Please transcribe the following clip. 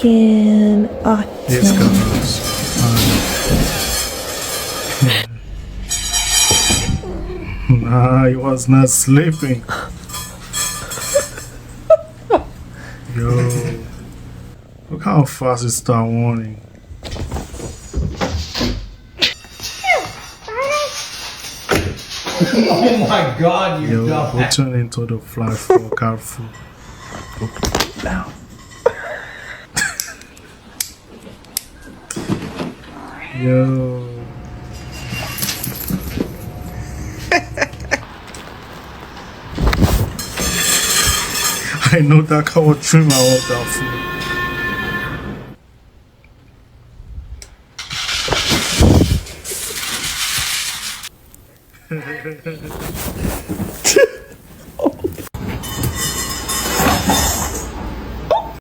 American Yes, autumn. Nah, he was not sleeping. Yo, look how fast it start warning. Oh my God, you Yo, dumb. go turn into the fly for Carrefour. Go down. Yo. I know that car will trim out that food.